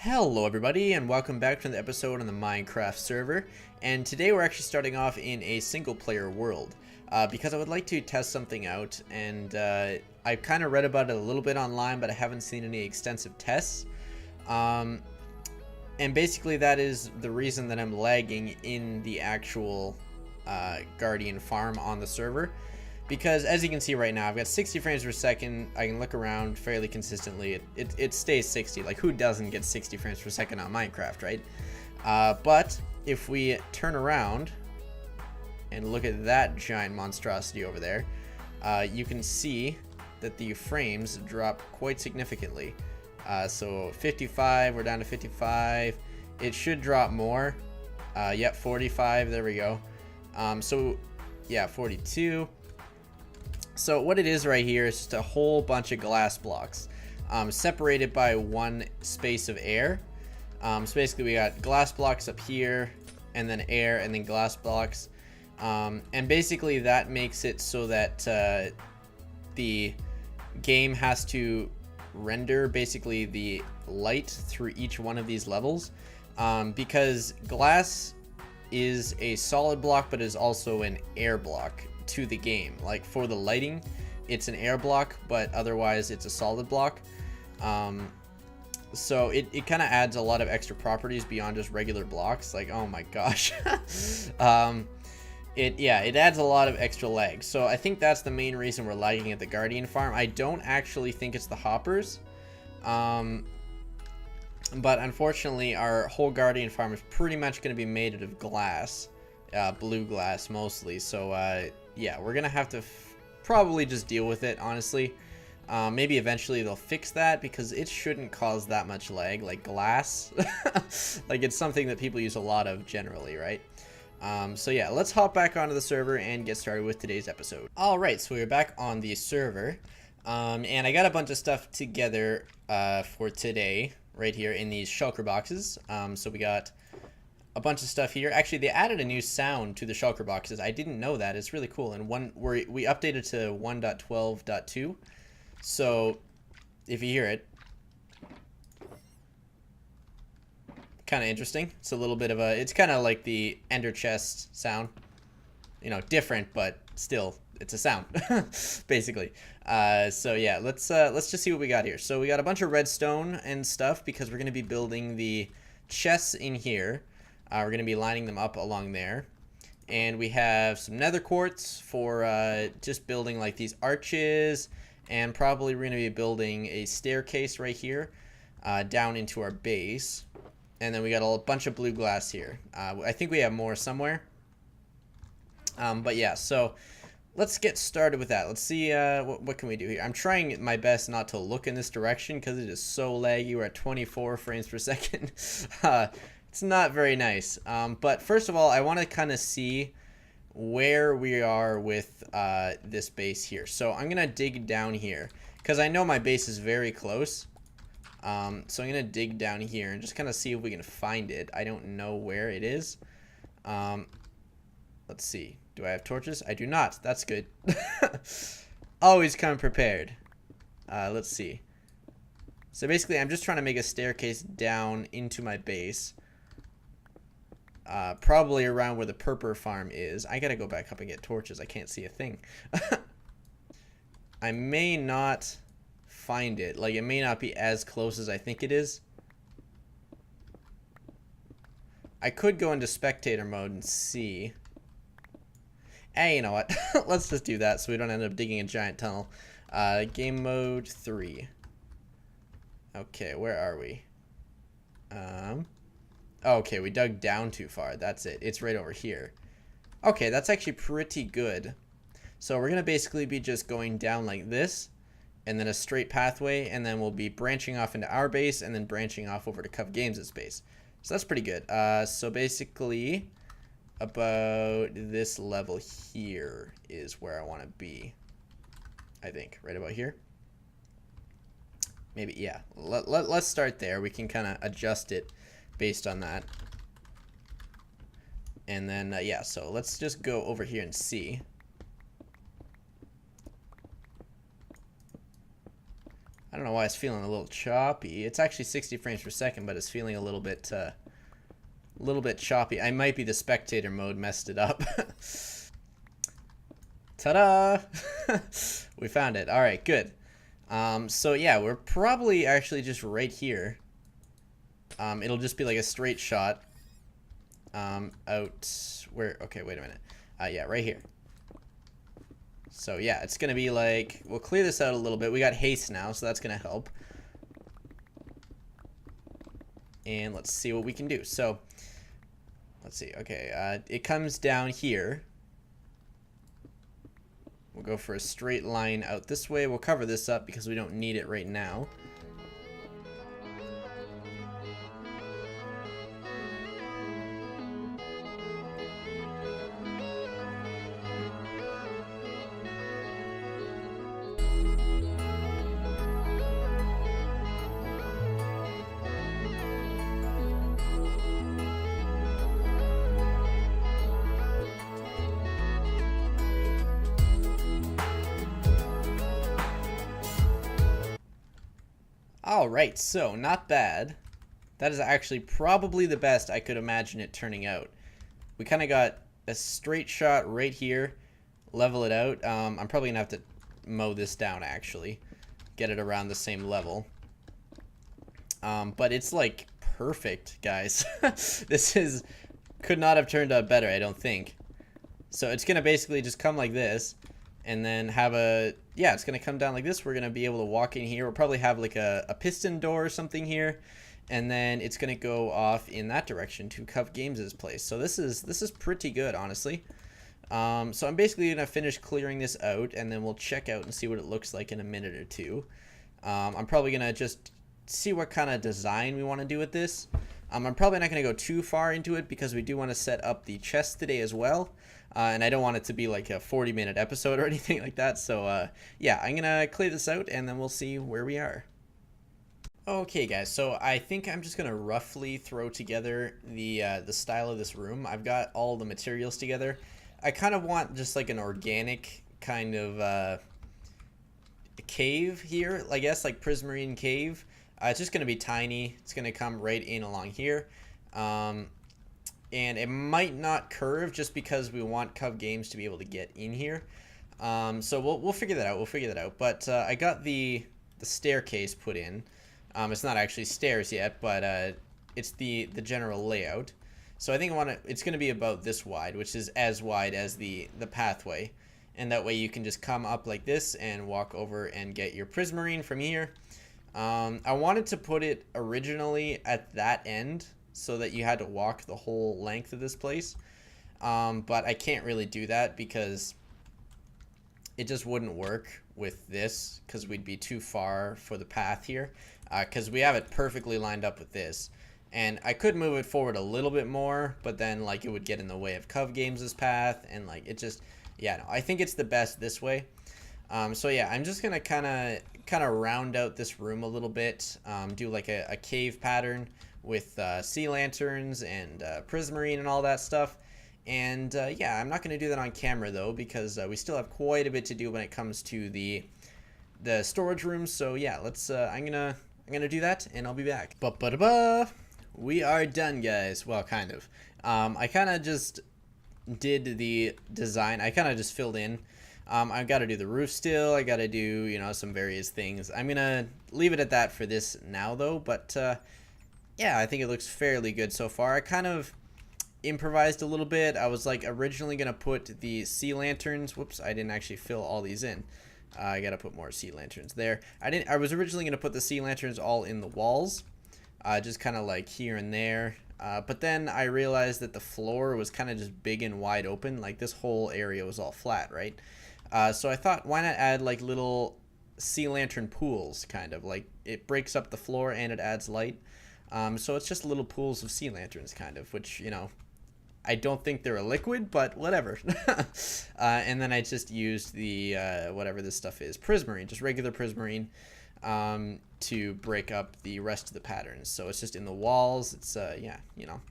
Hello everybody and welcome back to the episode on the Minecraft server, and today we're actually starting off in a single player world because I would like to test something out, and I've kind of read about it a little bit online, but I haven't seen any extensive tests, and basically that is the reason that I'm lagging in the actual Guardian farm on the server. Because as you can see right now, I've got 60 frames per second. I can look around fairly consistently. It stays 60. Like, who doesn't get 60 frames per second on Minecraft, right? But if we turn around and look at that giant monstrosity over there, you can see that the frames drop quite significantly. So 55, we're down to 55. It should drop more. Yep, 45, there we go. So yeah, 42. So what it is right here is just a whole bunch of glass blocks separated by one space of air. So basically we got glass blocks up here, and then air, and then glass blocks. And basically that makes it so that the game has to render basically the light through each one of these levels, because glass is a solid block but is also an air block to the game. Like, for the lighting it's an air block, but otherwise it's a solid block. So it kind of adds a lot of extra properties beyond just regular blocks. Like, oh my gosh. It adds a lot of extra lag. So I think that's the main reason we're lagging at the Guardian farm. I don't actually think it's the hoppers, but unfortunately our whole Guardian farm is pretty much going to be made out of glass, blue glass mostly. So yeah, we're gonna have to probably just deal with it, honestly. Maybe eventually they'll fix that, because it shouldn't cause that much lag. Like, glass, like, it's something that people use a lot of generally, right? So yeah, let's hop back onto the server and get started with today's episode. Alright, so we're back on the server, and I got a bunch of stuff together for today right here in these shulker boxes. So we got a bunch of stuff here. Actually, they added a new sound to the shulker boxes. I didn't know that. It's really cool. And we updated to 1.12.2. So if you hear it, kind of interesting. It's a little bit of a, it's kind of like the Ender chest sound. You know, different, but still, it's a sound, basically. So yeah, let's just see what we got here. So we got a bunch of redstone and stuff, because we're going to be building the chests in here. We're going to be lining them up along there. And we have some nether quartz for just building like these arches. And probably we're going to be building a staircase right here down into our base. And then we got a bunch of blue glass here. I think we have more somewhere. But yeah, so let's get started with that. Let's see what can we do here. I'm trying my best not to look in this direction because it is so laggy. We're at 24 frames per second. It's not very nice. But first of all, I want to kind of see where we are with this base here. So I'm going to dig down here, because I know my base is very close. So I'm going to dig down here and just kind of see if we can find it. I don't know where it is. Let's see. Do I have torches? I do not. That's good. Always come prepared. Let's see. So basically, I'm just trying to make a staircase down into my base. Probably around where the purple farm is. I gotta go back up and get torches. I can't see a thing. I may not find it. Like, it may not be as close as I think it is. I could go into spectator mode and see. Hey, you know what? Let's just do that so we don't end up digging a giant tunnel. Game mode 3. Okay, where are we? Okay, we dug down too far. That's it. It's right over here. Okay, that's actually pretty good. So we're going to basically be just going down like this, and then a straight pathway, and then we'll be branching off into our base, and then branching off over to Cuff Games' base. So that's pretty good. So basically, about this level here is where I want to be. I think. Right about here. Maybe, yeah. Let's start there. We can kind of adjust it based on that. And then yeah, so let's just go over here and see. I don't know why it's feeling a little choppy. It's actually 60 frames per second, but it's feeling a little bit choppy. I might be the spectator mode messed it up. Ta-da! We found it. All right, good. So yeah, we're probably actually just right here. It'll just be like a straight shot. Out where? Okay, wait a minute. Yeah, right here. So yeah, it's gonna be like, we'll clear this out a little bit. We got haste now, so that's gonna help. And let's see what we can do. So let's see. Okay, it comes down here. We'll go for a straight line out this way. We'll cover this up because we don't need it right now. Alright, so not bad. That is actually probably the best I could imagine it turning out. We kind of got a straight shot right here, level it out. I'm probably going to have to mow this down actually, get it around the same level. But it's like perfect, guys. This could not have turned out better, I don't think. So it's going to basically just come like this. And then have yeah, it's going to come down like this. We're going to be able to walk in here. We'll probably have like a piston door or something here. And then it's going to go off in that direction to Cuff Games' place. So this is pretty good, honestly. So I'm basically going to finish clearing this out, and then we'll check out and see what it looks like in a minute or two. I'm probably going to just see what kind of design we want to do with this. I'm probably not going to go too far into it because we do want to set up the chest today as well. And I don't want it to be like a 40-minute episode or anything like that. So yeah, I'm going to clear this out and then we'll see where we are. Okay guys, so I think I'm just going to roughly throw together the style of this room. I've got all the materials together. I kind of want just like an organic kind of cave here, I guess, like Prismerine cave. It's just going to be tiny. It's going to come right in along here. And it might not curve just because we want Cub Games to be able to get in here. So we'll figure that out. We'll figure that out. But I got the staircase put in. It's not actually stairs yet, but it's the general layout. So I think it's going to be about this wide, which is as wide as the pathway. And that way you can just come up like this and walk over and get your Prismarine from here. I wanted to put it originally at that end so that you had to walk the whole length of this place. But I can't really do that because it just wouldn't work with this because we'd be too far for the path here. Because we have it perfectly lined up with this. And I could move it forward a little bit more, but then like it would get in the way of Cub Games' path. And like it just, yeah, no, I think it's the best this way. So yeah, I'm just going to kind of round out this room a little bit, do like a cave pattern with sea lanterns and Prismarine and all that stuff. And yeah, I'm not going to do that on camera though because we still have quite a bit to do when it comes to the storage room. So yeah, let's I'm gonna do that and I'll be back. We are done, guys. Well, kind of. I kind of just did the design. I kind of just filled in. I've got to do the roof still. I got to do, you know, some various things. I'm going to leave it at that for this now, though. But, yeah, I think it looks fairly good so far. I kind of improvised a little bit. I was, like, originally going to put the sea lanterns. Whoops, I didn't actually fill all these in. I got to put more sea lanterns there. I was originally going to put the sea lanterns all in the walls. Just kind of, like, here and there. But then I realized that the floor was kind of just big and wide open. Like, this whole area was all flat, right? So I thought, why not add like little sea lantern pools, kind of like it breaks up the floor and it adds light. So it's just little pools of sea lanterns, kind of, which, you know, I don't think they're a liquid, but whatever. And then I just used the whatever this stuff is, Prismarine, just regular Prismarine, to break up the rest of the patterns. So it's just in the walls. It's yeah, you know,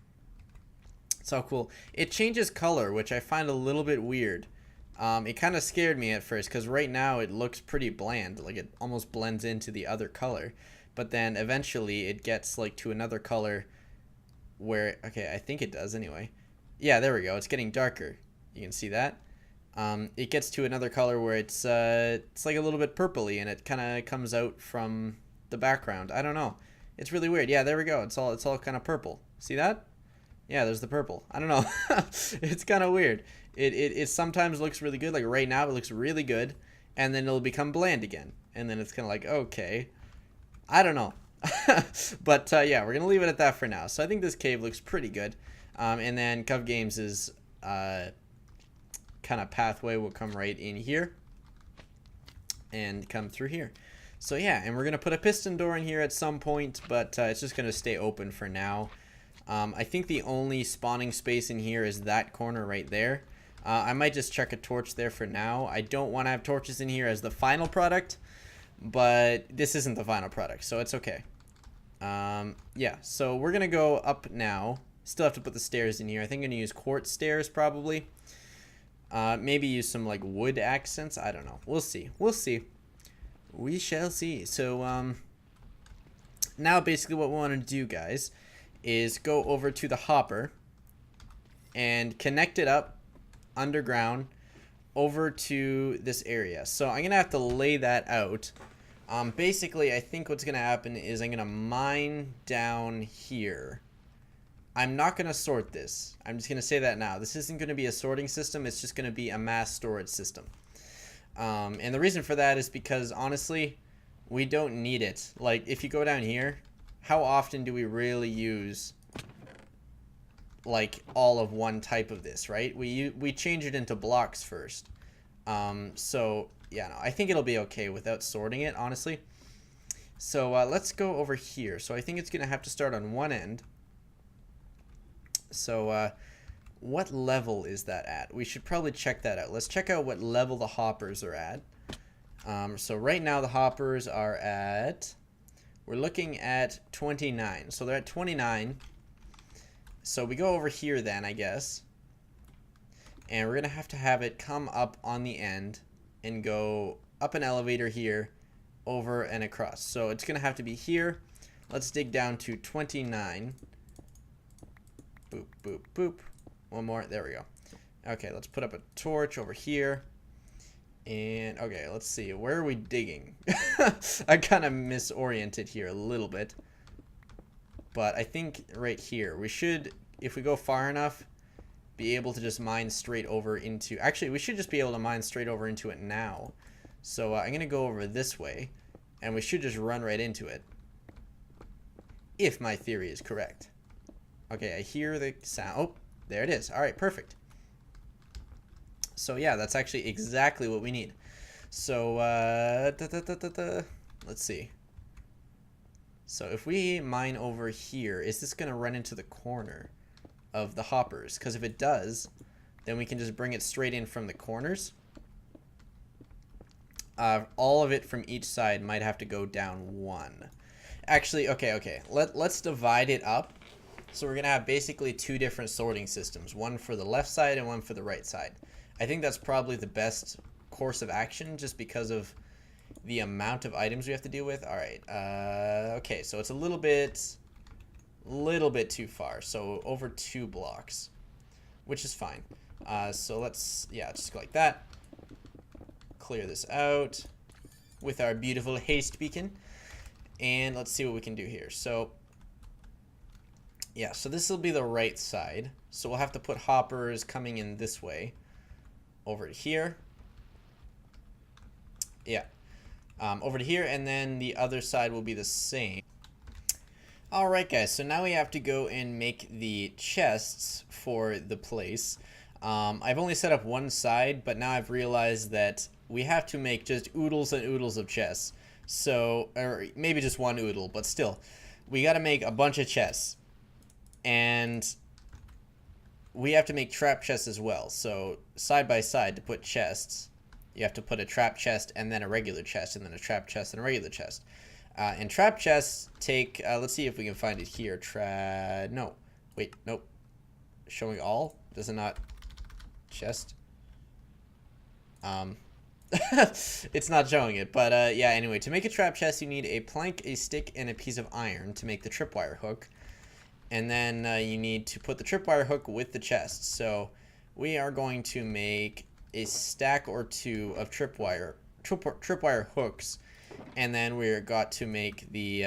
it's all cool. It changes color, which I find a little bit weird. It kind of scared me at first because right now it looks pretty bland, like it almost blends into the other color. But then eventually it gets like to another color where, okay, I think it does anyway. Yeah, there we go. It's getting darker. You can see that. It gets to another color where it's like a little bit purpley, and it kind of comes out from the background. I don't know. It's really weird. Yeah, there we go. It's all kind of purple. See that? Yeah, there's the purple. I don't know. It's kind of weird. It sometimes looks really good. Like right now it looks really good, and then it'll become bland again. And then it's kind of like, okay. I don't know. But yeah, we're going to leave it at that for now. So I think this cave looks pretty good. And then Cov Games' kind of pathway will come right in here and come through here. So yeah, and we're going to put a piston door in here at some point, but it's just going to stay open for now. I think the only spawning space in here is that corner right there. I might just chuck a torch there for now. I don't want to have torches in here as the final product, but this isn't the final product, so it's okay. Yeah, so we're going to go up now. Still have to put the stairs in here. I think I'm going to use quartz stairs probably. Maybe use some like wood accents. I don't know. We'll see. We'll see. We shall see. So now basically what we want to do, guys, is go over to the hopper and connect it up underground over to this area. So I'm gonna have to lay that out. Basically, I think what's gonna happen is I'm gonna mine down here. I'm not gonna sort this. I'm just gonna say that now. This isn't gonna be a sorting system. It's just gonna be a mass storage system. And the reason for that is because honestly, we don't need it. Like if you go down here, how often do we really use like all of one type of this, right? We change it into blocks first. So yeah, no, I think it'll be okay without sorting it, honestly. So let's go over here. So I think it's gonna have to start on one end. So what level is that at? We should probably check that out. Let's check out what level the hoppers are at. So right now the hoppers are at, we're looking at 29. So they're at 29. So we go over here then, I guess. And we're going to have it come up on the end and go up an elevator here, over and across. So it's going to have to be here. Let's dig down to 29. Boop, boop, boop. One more. There we go. Okay, let's put up a torch over here. And, okay, let's see. Where are we digging? I kind of misoriented here a little bit. But I think right here. We should, if we go far enough, be able to just mine straight over into... Actually, we should just be able to mine straight over into it now. So I'm going to go over this way. And we should just run right into it. If my theory is correct. Okay, I hear the sound. Oh, there it is. All right, perfect. So yeah, that's actually exactly what we need. So let's see. So if we mine over here, is this going to run into the corner of the hoppers? Because if it does, then we can just bring it straight in from the corners. All of it from each side might have to go down one. Actually, okay. Let's divide it up. So we're going to have basically two different sorting systems. One for the left side and one for the right side. I think that's probably the best course of action just because of the amount of items we have to deal with. All right. Okay, so it's a little bit too far. So over 2 blocks, which is fine. So let's, yeah, just go like that. Clear this out with our beautiful haste beacon. And let's see what we can do here. So, yeah, so this will be the right side. So we'll have to put hoppers coming in this way. Over to here. Yeah. Over to here, and then the other side will be the same. Alright guys, so now we have to go and make the chests for the place. I've only set up one side, but now I've realized that we have to make just oodles and oodles of chests. So, or maybe just one oodle, but still. We gotta make a bunch of chests. And we have to make trap chests as well. So side by side to put chests, you have to put a trap chest and then a regular chest and then a trap chest and a regular chest. And trap chests take, let's see if we can find it here. No, wait, nope. Showing all? Does it not? Chest? It's not showing it, but yeah, anyway, to make a trap chest, you need a plank, a stick, and a piece of iron to make the tripwire hook. And then you need to put the tripwire hook with the chest. So we are going to make a stack or two of tripwire hooks, and then we're got to make the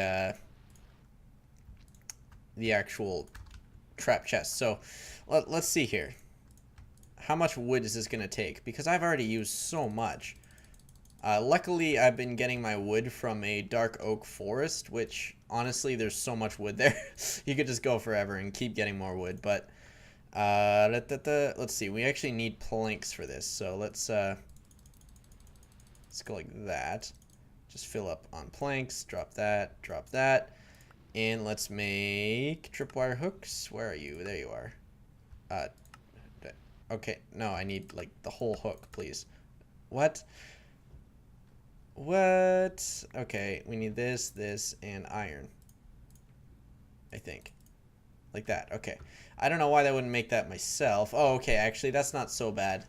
actual trap chest. So let's see here. How much wood is this going to take? Because I've already used so much. Luckily, I've been getting my wood from a dark oak forest, which, honestly, there's so much wood there. You could just go forever and keep getting more wood. But, let's see. We actually need planks for this. So let's go like that. Just fill up on planks. Drop that. Drop that. And let's make tripwire hooks. Where are you? There you are. Okay, no, I need, like, the whole hook, please. What? What? Okay, we need this, this, and iron. I think. Like that, okay. I don't know why that wouldn't make that myself. Oh, okay, actually, that's not so bad.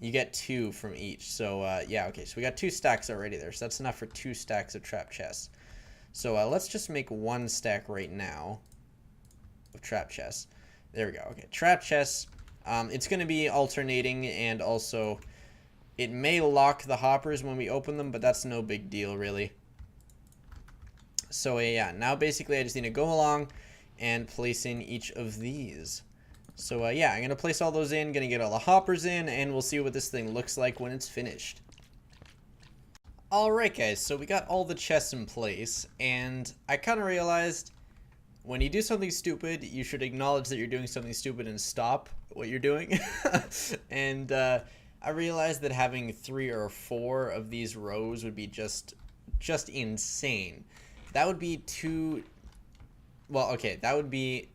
You get 2 from each, so, yeah, okay. So we got 2 stacks already there, so that's enough for 2 stacks of trap chests. So, let's just make 1 stack right now of trap chests. There we go, okay. Trap chests. It's going to be alternating, and also it may lock the hoppers when we open them, but that's no big deal, really. So, yeah, now basically I just need to go along and place in each of these. So, yeah, I'm going to place all those in, going to get all the hoppers in, and we'll see what this thing looks like when it's finished. Alright, guys, so we got all the chests in place, and I kind of realized when you do something stupid, you should acknowledge that you're doing something stupid and stop what you're doing. And I realized that having 3 or 4 of these rows would be just insane. That would be that would be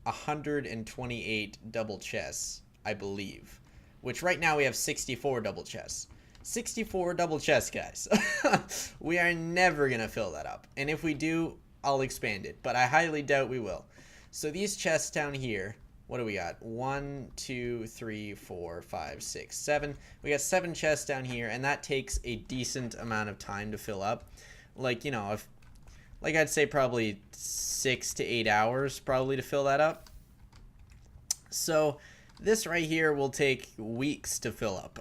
128 double chests, I believe. Which right now we have 64 double chests. 64 double chests, guys. We are never gonna fill that up. And if we do, I'll expand it, but I highly doubt we will. So these chests down here, what do we got? 1, 2, 3, 4, 5, 6, 7. We got 7 chests down here, and that takes a decent amount of time to fill up. Like, you know, like I'd say probably 6 to 8 hours probably to fill that up. So this right here will take weeks to fill up.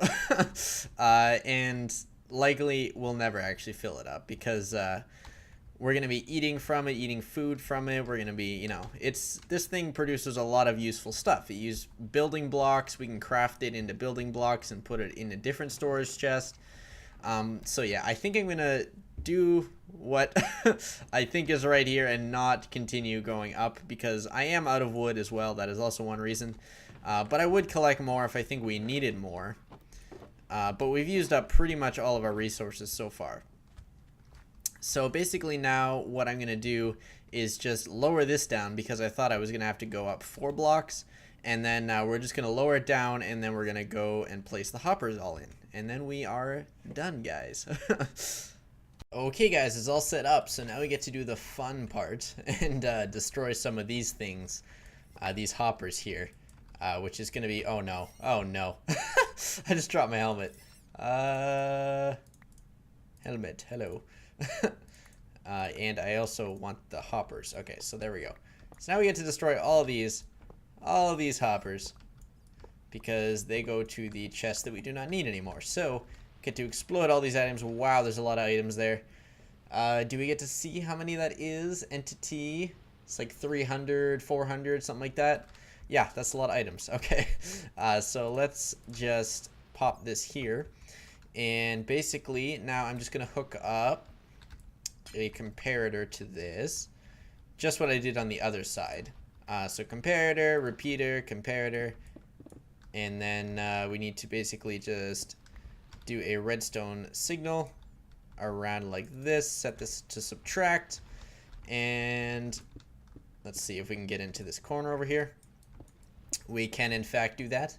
And likely we'll never actually fill it up because we're going to be eating from it, eating food from it. We're going to be, you know, this thing produces a lot of useful stuff. It uses building blocks. We can craft it into building blocks and put it in a different storage chest. So yeah, I think I'm going to do what I think is right here and not continue going up because I am out of wood as well. That is also one reason. But I would collect more if I think we needed more. But we've used up pretty much all of our resources so far. So basically now what I'm going to do is just lower this down because I thought I was going to have to go up 4 blocks. And then we're just going to lower it down and then we're going to go and place the hoppers all in. And then we are done, guys. Okay, guys, it's all set up. So now we get to do the fun part and destroy some of these things, these hoppers here. Which is going to be, oh no, I just dropped my helmet. Helmet, hello. And I also want the hoppers. Okay, so there we go. So now we get to destroy all these hoppers because they go to the chest that we do not need anymore. So get to explode all these items. Wow, there's a lot of items there. Do we get to see how many that is? Entity, it's like 300, 400, something like that. Yeah, that's a lot of items. Okay, so let's just pop this here. And basically, now I'm just going to hook up a comparator to this. Just what I did on the other side. So comparator, repeater, comparator. And then we need to basically just do a redstone signal around like this. Set this to subtract. And let's see if we can get into this corner over here. We can in fact do that.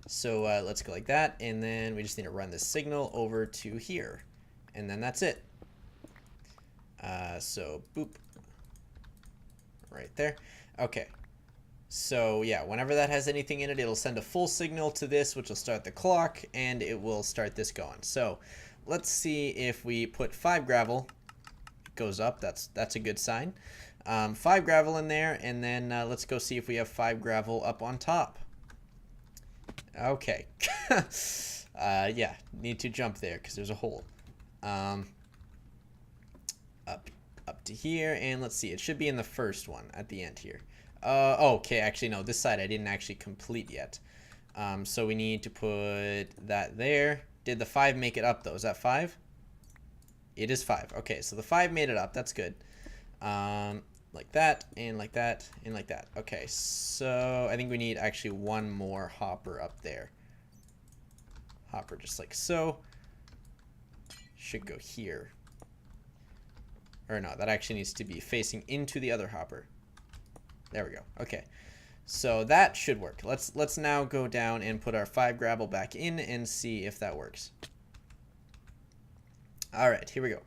So let's go like that, and then we just need to run this signal over to here, and then that's it. So boop, right there. Okay, So yeah, whenever that has anything in it, it'll send a full signal to this, which will start the clock, and it will start this going. So let's see if we put 5 gravel, it goes up. That's a good sign. 5 gravel in there, and then let's go see if we have 5 gravel up on top. Okay. Yeah, need to jump there because there's a hole. Up to here, and let's see, it should be in the first one at the end here. Okay, actually no, this side I didn't actually complete yet. So we need to put that there. Did the 5 make it up though? Is that 5? It is 5. Okay, so the 5 made it up. That's good. Like that, and like that, and like that. Okay, so I think we need actually one more hopper up there. Hopper just like so. Should go here. Or no, that actually needs to be facing into the other hopper. There we go. Okay. So that should work. Let's now go down and put our 5 gravel back in and see if that works. All right, here we go.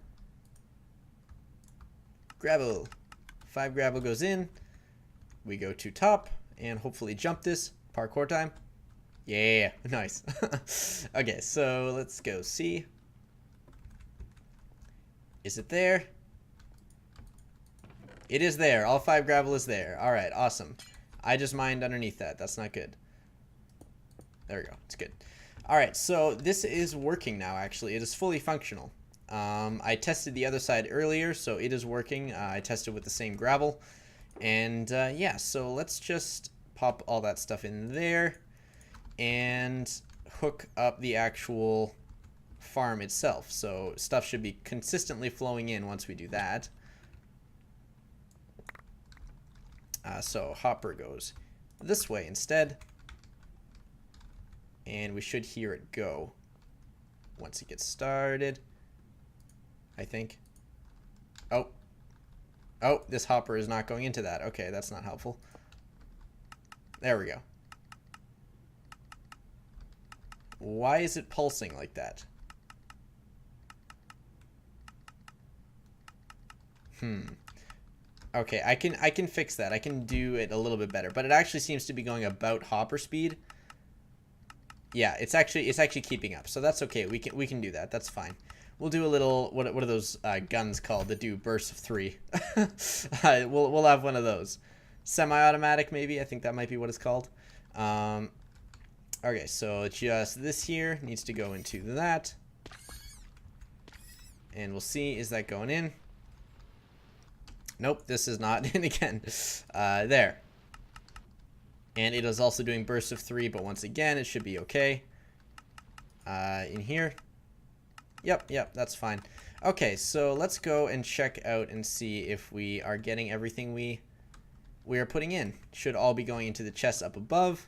Gravel. 5 gravel goes in. We go to top and hopefully jump this. Parkour time. Yeah, nice. Okay, so let's go see. Is it there? It is there. All 5 gravel is there. All right, awesome. I just mined underneath that. That's not good. There we go. It's good. All right, so this is working now, actually. It is fully functional. I tested the other side earlier, so it is working. I tested with the same gravel. And yeah, so let's just pop all that stuff in there and hook up the actual farm itself. So stuff should be consistently flowing in once we do that. So hopper goes this way instead, and we should hear it go once it gets started, I think. Oh, this hopper is not going into that. Okay, that's not helpful. There we go. Why is it pulsing like that? Okay, I can fix that. I can do it a little bit better, but it actually seems to be going about hopper speed. Yeah, it's actually keeping up, so that's okay. We can do that. That's fine. We'll do a little what are those guns called that do bursts of 3? We'll have one of those. Semi-automatic maybe. I think that might be what it's called. Okay, so just this here needs to go into that, and we'll see, is that going in? Nope, this is not in again. There. And it is also doing bursts of 3, but once again, it should be okay. In here. Yep, that's fine. Okay, so let's go and check out and see if we are getting everything we are putting in. Should all be going into the chest up above.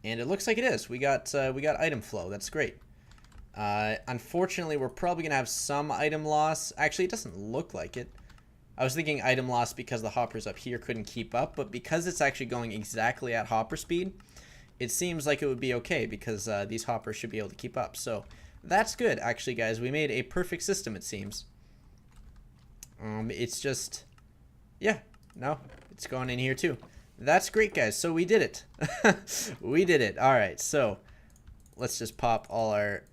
And it looks like it is. We got item flow. That's great. Unfortunately, we're probably gonna have some item loss. Actually, it doesn't look like it. I was thinking item loss because the hoppers up here couldn't keep up, but because it's actually going exactly at hopper speed, it seems like it would be okay because these hoppers should be able to keep up. So that's good, actually, guys. We made a perfect system, it seems. It's just, yeah, no, it's going in here too. That's great, guys. So we did it. We did it. All right, so let's just pop all our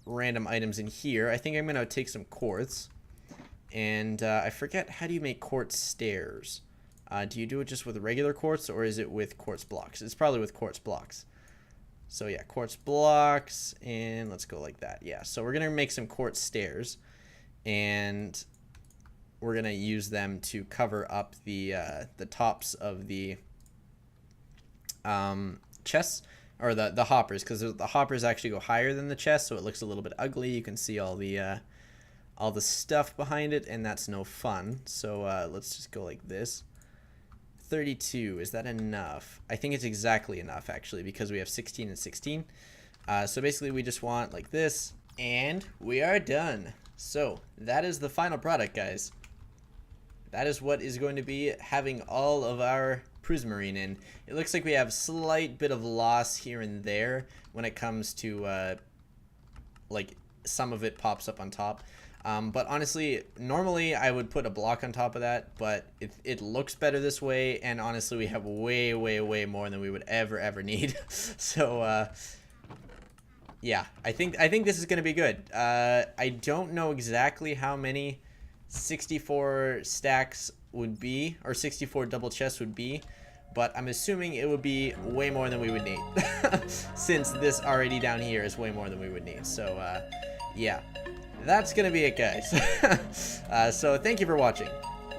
random items in here. I think I'm gonna take some quartz, and I forget, how do you make quartz stairs? Do you do it just with regular quartz, or is it with quartz blocks? It's probably with quartz blocks. So yeah, quartz blocks, and let's go like that. Yeah, so we're gonna make some quartz stairs, and we're gonna use them to cover up the tops of the chests, or the hoppers, because the hoppers actually go higher than the chest, so it looks a little bit ugly. You can see all the stuff behind it, and that's no fun. So let's just go like this. 32, is that enough? I think it's exactly enough, actually, because we have 16 and 16. So basically we just want like this, and we are done. So that is the final product, guys. That is what is going to be having all of our Prismerine in. It looks like we have a slight bit of loss here and there when it comes to like some of it pops up on top. But honestly, normally I would put a block on top of that, but it looks better this way, and honestly we have way more than we would ever need. So yeah, I think this is gonna be good. I don't know exactly how many 64 stacks would be, or 64 double chests would be, but I'm assuming it would be way more than we would need, since this already down here is way more than we would need. So yeah, that's gonna be it, guys. So thank you for watching.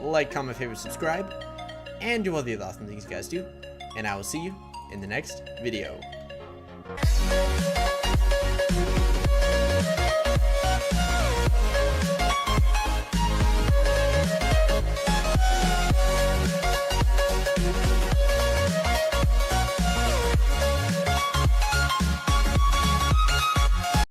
Like, comment, favorite, subscribe, and do all the other awesome things you guys do, and I will see you in the next video.